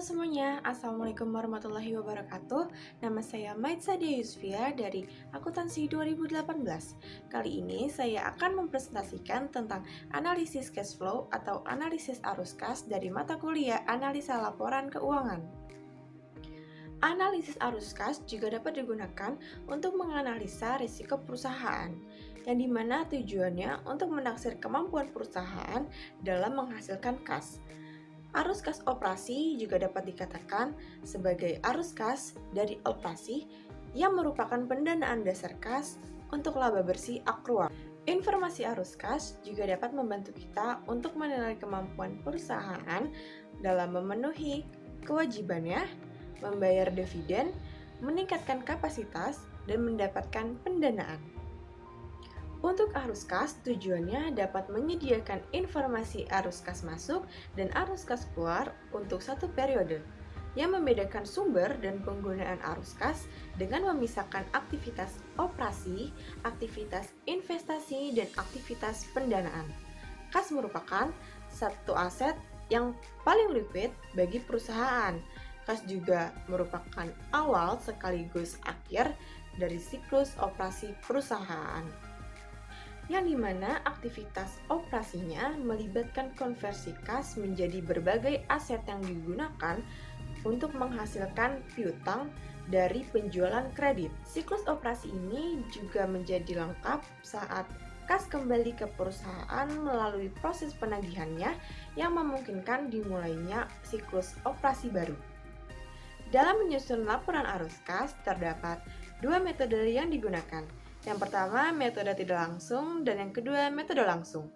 semuanya, Assalamualaikum warahmatullahi wabarakatuh. Nama saya Maitza Yusfia dari Akuntansi 2018. Kali ini saya akan mempresentasikan tentang analisis cash flow atau analisis arus kas dari mata kuliah analisa laporan keuangan. Analisis arus kas juga dapat digunakan untuk menganalisa risiko perusahaan, yang dimana tujuannya untuk menaksir kemampuan perusahaan dalam menghasilkan kas. Arus kas operasi juga dapat dikatakan sebagai arus kas dari operasi yang merupakan pendanaan dasar kas untuk laba bersih akrual. Informasi arus kas juga dapat membantu kita untuk menilai kemampuan perusahaan dalam memenuhi kewajibannya, membayar dividen, meningkatkan kapasitas, dan mendapatkan pendanaan. Untuk arus kas, tujuannya dapat menyediakan informasi arus kas masuk dan arus kas keluar untuk satu periode, yang membedakan sumber dan penggunaan arus kas dengan memisahkan aktivitas operasi, aktivitas investasi, dan aktivitas pendanaan. Kas merupakan satu aset yang paling liquid bagi perusahaan. Kas juga merupakan awal sekaligus akhir dari siklus operasi perusahaan, yang dimana aktivitas operasinya melibatkan konversi kas menjadi berbagai aset yang digunakan untuk menghasilkan piutang dari penjualan kredit. Siklus operasi ini juga menjadi lengkap saat kas kembali ke perusahaan melalui proses penagihannya yang memungkinkan dimulainya siklus operasi baru. Dalam menyusun laporan arus kas, terdapat dua metode yang digunakan. Yang pertama, metode tidak langsung, dan yang kedua, metode langsung.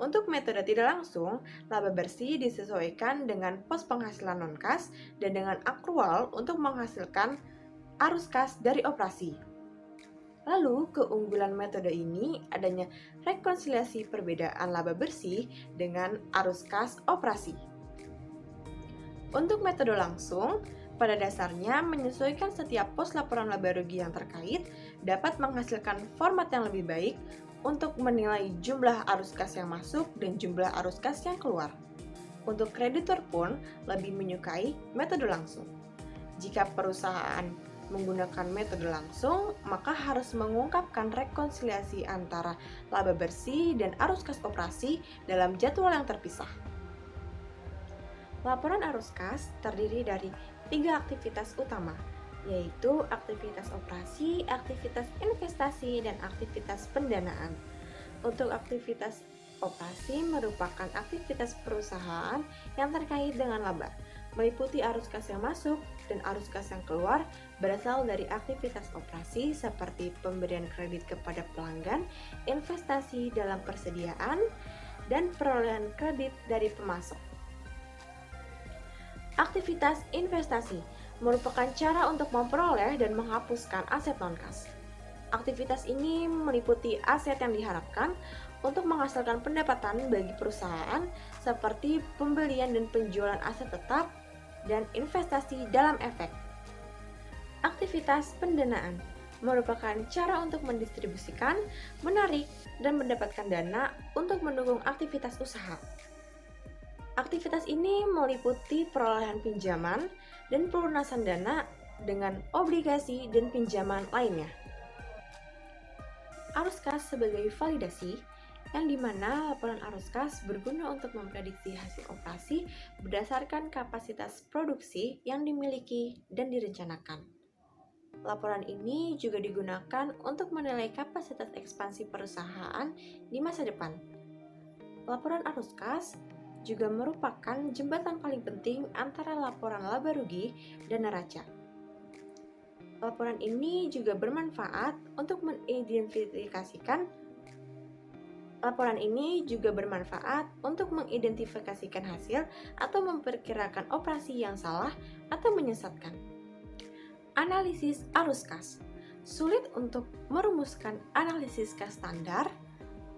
Untuk metode tidak langsung, laba bersih disesuaikan dengan pos penghasilan non-kas dan dengan akrual untuk menghasilkan arus kas dari operasi. Lalu, keunggulan metode ini adanya rekonsiliasi perbedaan laba bersih dengan arus kas operasi. Untuk metode langsung, pada dasarnya, menyesuaikan setiap pos laporan laba rugi yang terkait dapat menghasilkan format yang lebih baik untuk menilai jumlah arus kas yang masuk dan jumlah arus kas yang keluar. Untuk kreditur pun lebih menyukai metode langsung. Jika perusahaan menggunakan metode langsung, maka harus mengungkapkan rekonsiliasi antara laba bersih dan arus kas operasi dalam jadwal yang terpisah. Laporan arus kas terdiri dari 3 aktivitas utama, yaitu aktivitas operasi, aktivitas investasi, dan aktivitas pendanaan. Untuk aktivitas operasi merupakan aktivitas perusahaan yang terkait dengan laba, meliputi arus kas yang masuk dan arus kas yang keluar berasal dari aktivitas operasi seperti pemberian kredit kepada pelanggan, investasi dalam persediaan, dan perolehan kredit dari pemasok. Aktivitas investasi merupakan cara untuk memperoleh dan menghapuskan aset non-kas. Aktivitas ini meliputi aset yang diharapkan untuk menghasilkan pendapatan bagi perusahaan seperti pembelian dan penjualan aset tetap dan investasi dalam efek. Aktivitas pendanaan merupakan cara untuk mendistribusikan, menarik, dan mendapatkan dana untuk mendukung aktivitas usaha. Aktivitas ini meliputi perolehan pinjaman dan pelunasan dana dengan obligasi dan pinjaman lainnya. Arus kas sebagai validasi, yang dimana laporan arus kas berguna untuk memprediksi hasil operasi berdasarkan kapasitas produksi yang dimiliki dan direncanakan. Laporan ini juga digunakan untuk menilai kapasitas ekspansi perusahaan di masa depan. Laporan arus kas juga merupakan jembatan paling penting antara laporan laba rugi dan neraca. Laporan ini juga bermanfaat untuk mengidentifikasikan hasil atau memperkirakan operasi yang salah atau menyesatkan. Analisis arus kas. Sulit untuk merumuskan analisis kas standar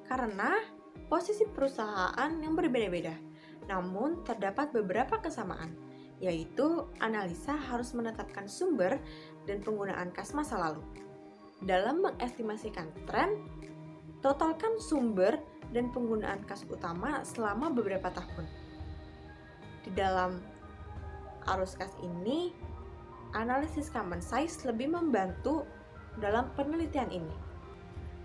karena posisi perusahaan yang berbeda-beda. Namun, terdapat beberapa kesamaan, yaitu analisa harus menetapkan sumber dan penggunaan kas masa lalu. Dalam mengestimasikan tren, totalkan sumber dan penggunaan kas utama selama beberapa tahun. Di dalam arus kas ini, analisis common size lebih membantu dalam penelitian ini.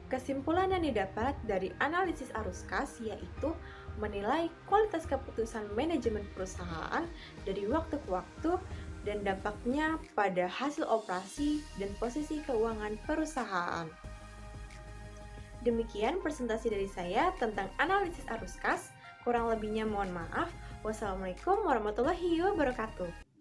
Kesimpulan yang didapat dari analisis arus kas yaitu menilai kualitas keputusan manajemen perusahaan dari waktu ke waktu dan dampaknya pada hasil operasi dan posisi keuangan perusahaan. Demikian presentasi dari saya tentang analisis arus kas. Kurang lebihnya mohon maaf. Wassalamualaikum warahmatullahi wabarakatuh.